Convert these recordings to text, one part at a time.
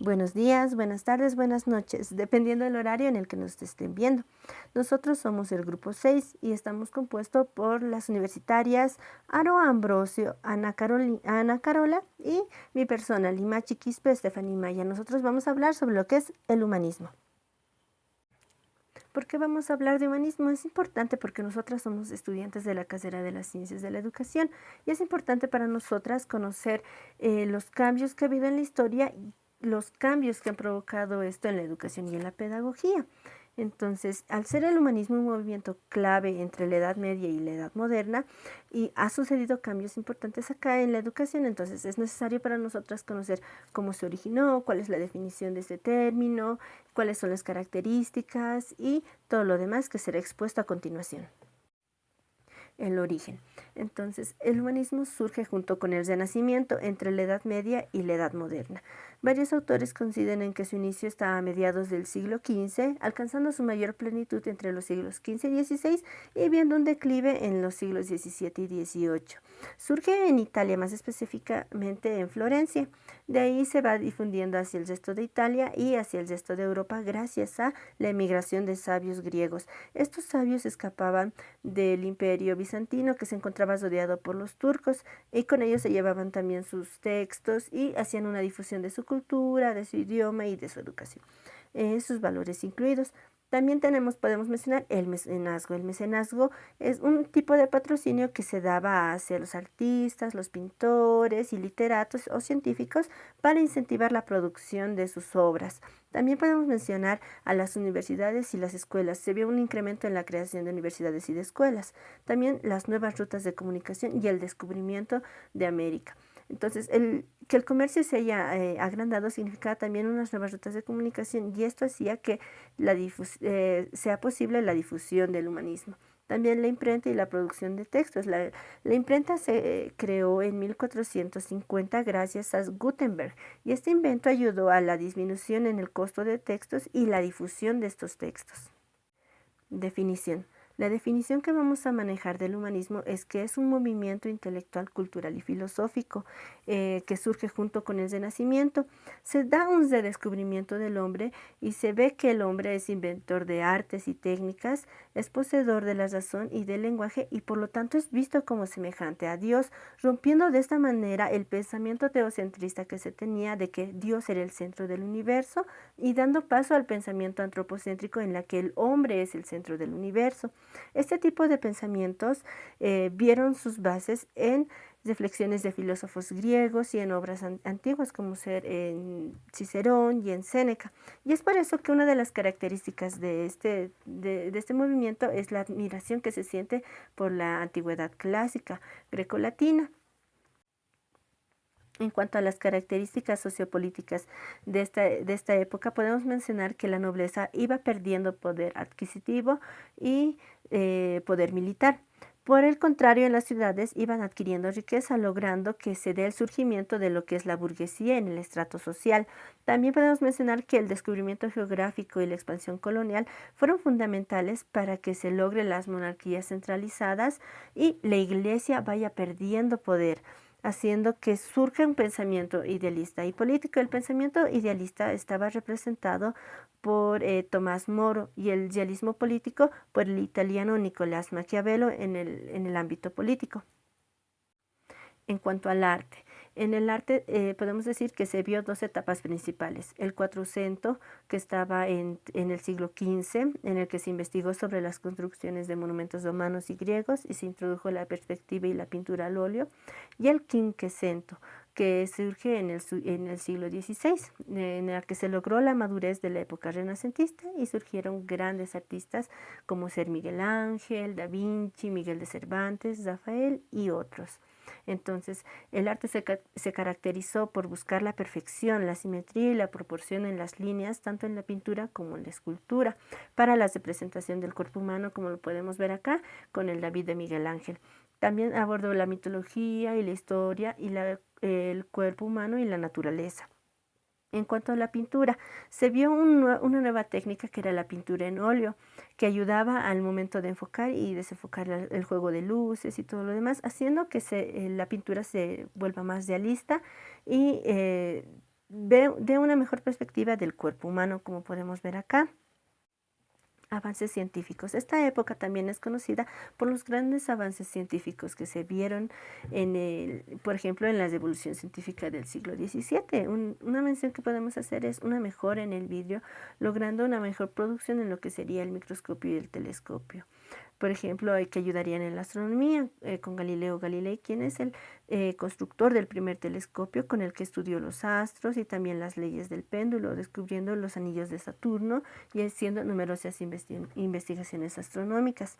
Buenos días, buenas tardes, buenas noches, dependiendo del horario en el que nos estén viendo. Nosotros somos el grupo 6 y estamos compuestos por las universitarias Aroa Ambrosio, Ana Carola y mi persona, Limachi Quispe, Estefanía Maya. Nosotros vamos a hablar sobre lo que es el humanismo. ¿Por qué vamos a hablar de humanismo? Es importante porque nosotras somos estudiantes de la carrera de las ciencias de la educación y es importante para nosotras conocer los cambios que ha habido en la historia y los cambios que han provocado esto en la educación y en la pedagogía. Entonces, al ser el humanismo un movimiento clave entre la Edad Media y la Edad Moderna, y ha sucedido cambios importantes acá en la educación, entonces es necesario para nosotras conocer cómo se originó, cuál es la definición de este término, cuáles son las características y todo lo demás que será expuesto a continuación. El origen. Entonces, el humanismo surge junto con el Renacimiento entre la Edad Media y la Edad Moderna. Varios autores consideran que su inicio está a mediados del siglo XV, alcanzando su mayor plenitud entre los siglos XV y XVI y viendo un declive en los siglos XVII y XVIII. Surge en Italia, más específicamente en Florencia. De ahí se va difundiendo hacia el resto de Italia y hacia el resto de Europa gracias a la emigración de sabios griegos. Estos sabios escapaban del imperio bizantino que se encontraba rodeado por los turcos y con ellos se llevaban también sus textos y hacían una difusión de su cultura, de su idioma y de su educación, sus valores incluidos. También podemos mencionar el mecenazgo. El mecenazgo es un tipo de patrocinio que se daba hacia los artistas, los pintores y literatos o científicos para incentivar la producción de sus obras. También podemos mencionar a las universidades y las escuelas. Se vio un incremento en la creación de universidades y de escuelas. También las nuevas rutas de comunicación y el descubrimiento de América. Entonces, que el comercio se haya agrandado significaba también unas nuevas rutas de comunicación y esto hacía que sea posible la difusión del humanismo. También la imprenta y la producción de textos. La imprenta se creó en 1450 gracias a Gutenberg y este invento ayudó a la disminución en el costo de textos y la difusión de estos textos. Definición. La definición que vamos a manejar del humanismo es que es un movimiento intelectual, cultural y filosófico que surge junto con el Renacimiento. Se da un redescubrimiento del hombre y se ve que el hombre es inventor de artes y técnicas, es poseedor de la razón y del lenguaje y por lo tanto es visto como semejante a Dios, rompiendo de esta manera el pensamiento teocentrista que se tenía de que Dios era el centro del universo y dando paso al pensamiento antropocéntrico en la que el hombre es el centro del universo. Este tipo de pensamientos vieron sus bases en reflexiones de filósofos griegos y en obras antiguas como ser en Cicerón y en Séneca. Y es por eso que una de las características de este movimiento es la admiración que se siente por la antigüedad clásica grecolatina. En cuanto a las características sociopolíticas de esta época, podemos mencionar que la nobleza iba perdiendo poder adquisitivo y poder militar. Por el contrario, en las ciudades iban adquiriendo riqueza, logrando que se dé el surgimiento de lo que es la burguesía en el estrato social. También podemos mencionar que el descubrimiento geográfico y la expansión colonial fueron fundamentales para que se logren las monarquías centralizadas y la iglesia vaya perdiendo poder, haciendo que surja un pensamiento idealista y político. El pensamiento idealista estaba representado por Tomás Moro y el realismo político por el italiano Nicolás Maquiavelo en el ámbito político. En cuanto al arte, en el arte podemos decir que se vio dos etapas principales. El Quattrocento, que estaba en el siglo XV, en el que se investigó sobre las construcciones de monumentos romanos y griegos y se introdujo la perspectiva y la pintura al óleo. Y el Quinquecento, que surge en el siglo XVI, en el que se logró la madurez de la época renacentista y surgieron grandes artistas como ser Miguel Ángel, Da Vinci, Miguel de Cervantes, Rafael y otros. Entonces, el arte se caracterizó por buscar la perfección, la simetría y la proporción en las líneas, tanto en la pintura como en la escultura, para la representación del cuerpo humano, como lo podemos ver acá, con el David de Miguel Ángel. También abordó la mitología y la historia y el cuerpo humano y la naturaleza. En cuanto a la pintura, se vio una nueva técnica que era la pintura en óleo, que ayudaba al momento de enfocar y desenfocar el juego de luces y todo lo demás, haciendo que la pintura se vuelva más realista y de una mejor perspectiva del cuerpo humano, como podemos ver acá. Avances científicos. Esta época también es conocida por los grandes avances científicos que se vieron por ejemplo, en la evolución científica del siglo XVII. Una mención que podemos hacer es una mejora en el vidrio, logrando una mejor producción en lo que sería el microscopio y el telescopio. Por ejemplo, que ayudarían en la astronomía con Galileo Galilei, quien es el constructor del primer telescopio con el que estudió los astros y también las leyes del péndulo, descubriendo los anillos de Saturno y haciendo numerosas investigaciones astronómicas.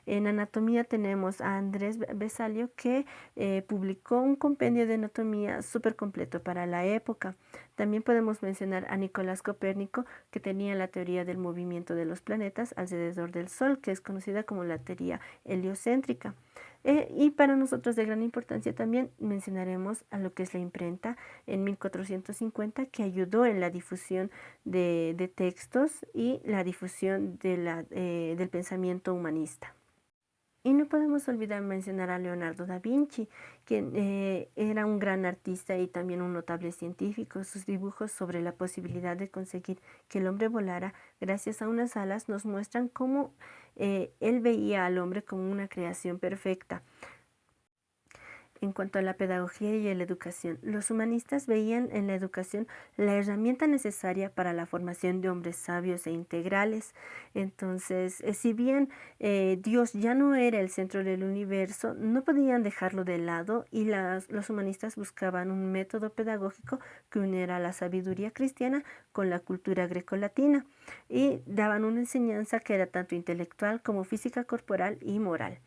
En anatomía tenemos a Andrés Besalio, que publicó un compendio de anatomía súper completo para la época. También podemos mencionar a Nicolás Copérnico, que tenía la teoría del movimiento de los planetas alrededor del Sol, que es conocida como la teoría heliocéntrica. Y para nosotros de gran importancia también mencionaremos a lo que es la imprenta en 1450, que ayudó en la difusión de textos y la difusión del pensamiento humanista. Y no podemos olvidar mencionar a Leonardo da Vinci, quien era un gran artista y también un notable científico. Sus dibujos sobre la posibilidad de conseguir que el hombre volara gracias a unas alas nos muestran cómo él veía al hombre como una creación perfecta. En cuanto a la pedagogía y la educación, los humanistas veían en la educación la herramienta necesaria para la formación de hombres sabios e integrales. Entonces, si bien Dios ya no era el centro del universo, no podían dejarlo de lado y los humanistas buscaban un método pedagógico que uniera la sabiduría cristiana con la cultura grecolatina y daban una enseñanza que era tanto intelectual como física corporal y moral.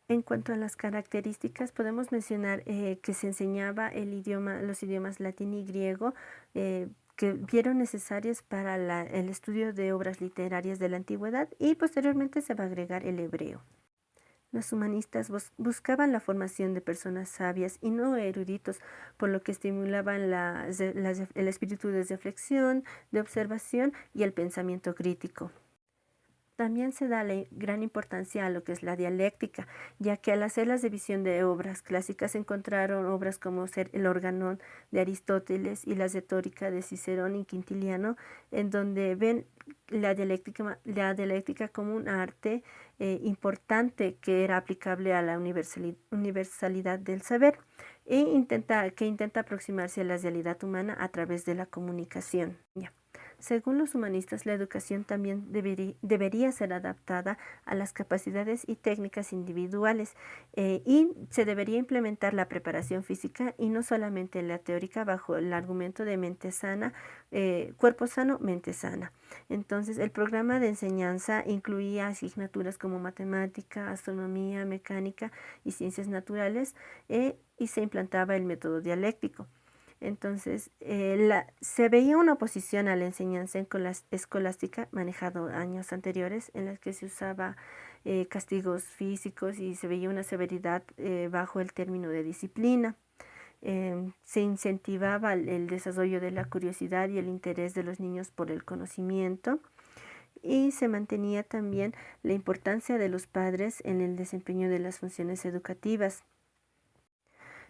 En cuanto a las características, podemos mencionar que se enseñaba los idiomas latín y griego, que vieron necesarios para el estudio de obras literarias de la antigüedad, y posteriormente se va a agregar el hebreo. Los humanistas buscaban la formación de personas sabias y no eruditos, por lo que estimulaban el espíritu de reflexión, de observación y el pensamiento crítico. También se da la gran importancia a lo que es la dialéctica, ya que al hacer la división de obras clásicas encontraron obras como ser el Organón de Aristóteles y la Retórica de Cicerón y Quintiliano, en donde ven la dialéctica como un arte importante que era aplicable a la universalidad del saber que intenta aproximarse a la realidad humana a través de la comunicación. Ya. Según los humanistas, la educación también debería ser adaptada a las capacidades y técnicas individuales y se debería implementar la preparación física y no solamente la teórica bajo el argumento de mente sana, cuerpo sano, mente sana. Entonces, el programa de enseñanza incluía asignaturas como matemática, astronomía, mecánica y ciencias naturales y se implantaba el método dialéctico. Entonces, se veía una oposición a la enseñanza escolástica manejado años anteriores, en las que se usaba castigos físicos y se veía una severidad bajo el término de disciplina. Se incentivaba el desarrollo de la curiosidad y el interés de los niños por el conocimiento y se mantenía también la importancia de los padres en el desempeño de las funciones educativas.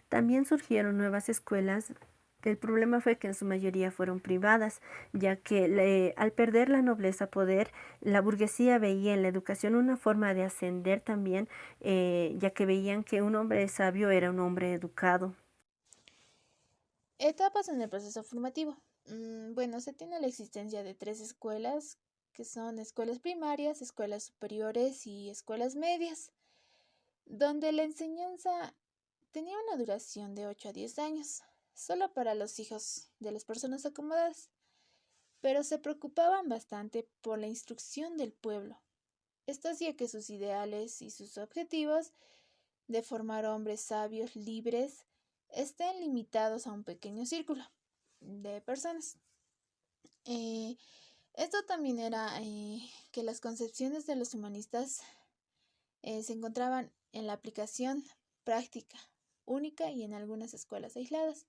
También surgieron nuevas escuelas. El problema fue que en su mayoría fueron privadas, ya que al perder la nobleza poder, la burguesía veía en la educación una forma de ascender también, ya que veían que un hombre sabio era un hombre educado. Etapas en el proceso formativo. Bueno, se tiene la existencia de tres escuelas, que son escuelas primarias, escuelas superiores y escuelas medias, donde la enseñanza tenía una duración de 8 a 10 años, solo para los hijos de las personas acomodadas, pero se preocupaban bastante por la instrucción del pueblo. Esto hacía que sus ideales y sus objetivos de formar hombres sabios, libres, estén limitados a un pequeño círculo de personas. Eh, Esto también era que las concepciones de los humanistas se encontraban en la aplicación práctica, única y en algunas escuelas aisladas,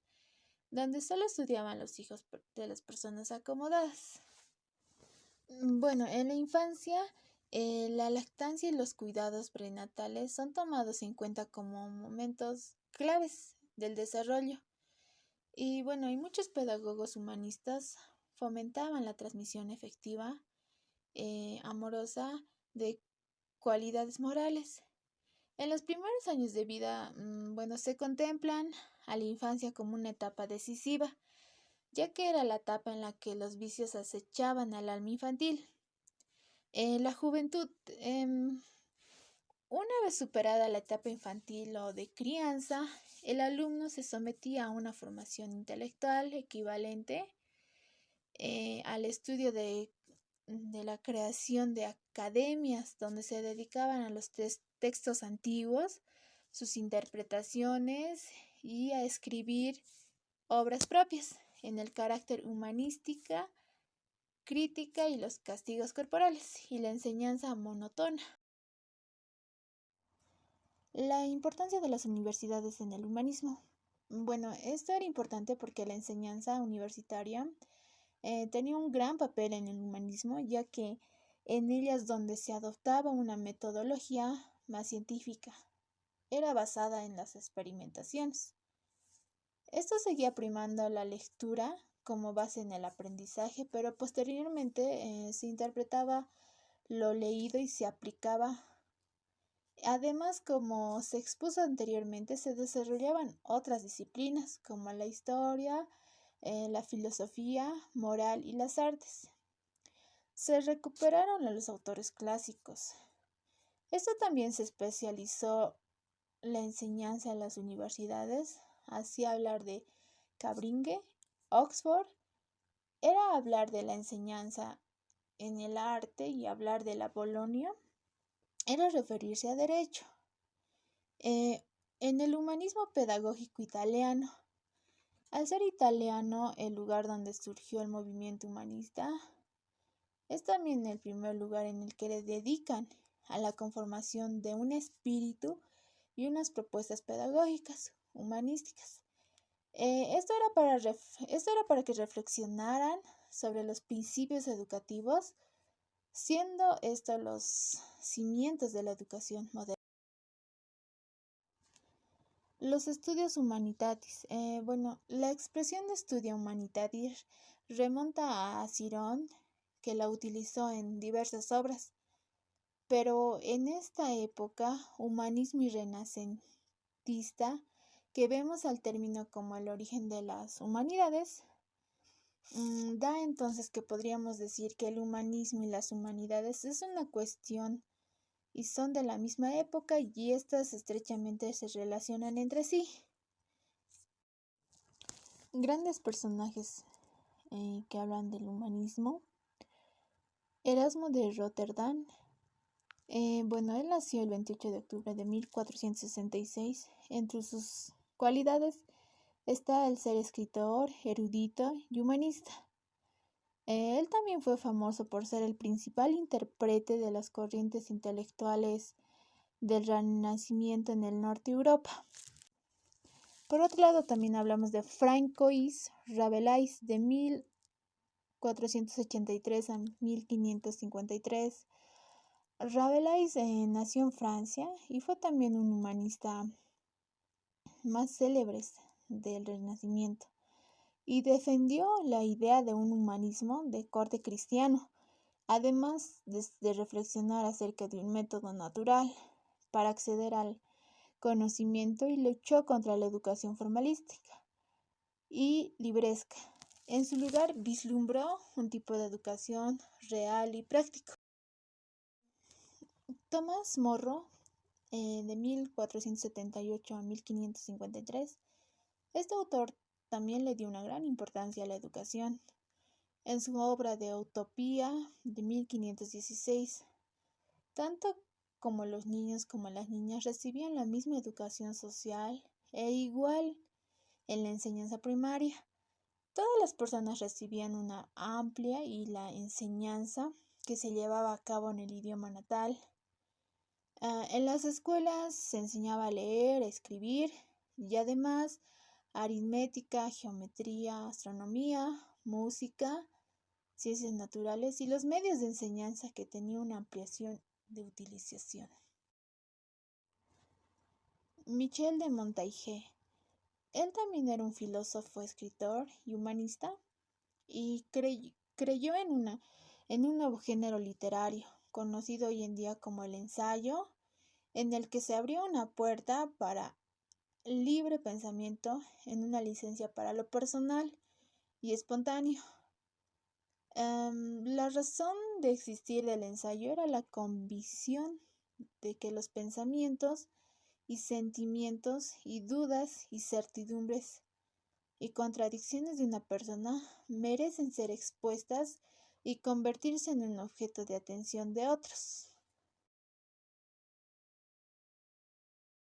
donde solo estudiaban los hijos de las personas acomodadas. Bueno, en la infancia, la lactancia y los cuidados prenatales son tomados en cuenta como momentos claves del desarrollo Y bueno, y muchos pedagogos humanistas fomentaban la transmisión efectiva, amorosa, de cualidades morales. En los primeros años de vida, bueno, se contemplan a la infancia como una etapa decisiva, ya que era la etapa en la que los vicios acechaban al alma infantil. La juventud, una vez superada la etapa infantil o de crianza, el alumno se sometía a una formación intelectual equivalente al estudio de la creación de academias donde se dedicaban a los textos antiguos, sus interpretaciones y a escribir obras propias en el carácter humanística, crítica y los castigos corporales y la enseñanza monótona. La importancia de las universidades en el humanismo. Bueno, esto era importante porque la enseñanza universitaria tenía un gran papel en el humanismo, ya que en ellas donde se adoptaba una metodología más científica. Era basada en las experimentaciones. Esto seguía primando la lectura como base en el aprendizaje, pero posteriormente se interpretaba lo leído y se aplicaba. Además, como se expuso anteriormente, se desarrollaban otras disciplinas como la historia, la filosofía, moral y las artes. Se recuperaron a los autores clásicos. Esto también se especializó la enseñanza en las universidades, así hablar de Cambridge, Oxford, era hablar de la enseñanza en el arte y hablar de la Bolonia, era referirse a derecho. En el humanismo pedagógico italiano, al ser italiano el lugar donde surgió el movimiento humanista, es también el primer lugar en el que le dedican a la conformación de un espíritu y unas propuestas pedagógicas, humanísticas. Esto era para que reflexionaran sobre los principios educativos, siendo estos los cimientos de la educación moderna. Los estudios humanitatis. Bueno, la expresión de estudio humanitatis remonta a Cirón, que la utilizó en diversas obras, pero en esta época, humanismo y renacentista, que vemos al término como el origen de las humanidades, da entonces que podríamos decir que el humanismo y las humanidades es una cuestión y son de la misma época y estas estrechamente se relacionan entre sí. Grandes personajes que hablan del humanismo. Erasmo de Rotterdam. Bueno, él nació el 28 de octubre de 1466. Entre sus cualidades está el ser escritor, erudito y humanista. Él también fue famoso por ser el principal intérprete de las corrientes intelectuales del Renacimiento en el norte de Europa. Por otro lado, también hablamos de François Rabelais de 1483 a 1553. Rabelais nació en Francia y fue también un humanista más célebre del Renacimiento y defendió la idea de un humanismo de corte cristiano, además de reflexionar acerca de un método natural para acceder al conocimiento y luchó contra la educación formalística y libresca. En su lugar vislumbró un tipo de educación real y práctico. Tomás Morro, de 1478 a 1553, este autor también le dio una gran importancia a la educación. En su obra de Utopía de 1516, tanto como los niños como las niñas recibían la misma educación social e igual en la enseñanza primaria. Todas las personas recibían una amplia y la enseñanza que se llevaba a cabo en el idioma natal. En las escuelas se enseñaba a leer, a escribir y además aritmética, geometría, astronomía, música, ciencias naturales y los medios de enseñanza que tenían una ampliación de utilización. Michel de Montaigne. Él también era un filósofo, escritor y humanista y creyó en un nuevo género literario, conocido hoy en día como el ensayo, en el que se abrió una puerta para libre pensamiento en una licencia para lo personal y espontáneo. La razón de existir del ensayo era la convicción de que los pensamientos y sentimientos y dudas y certidumbres y contradicciones de una persona merecen ser expuestas y convertirse en un objeto de atención de otros.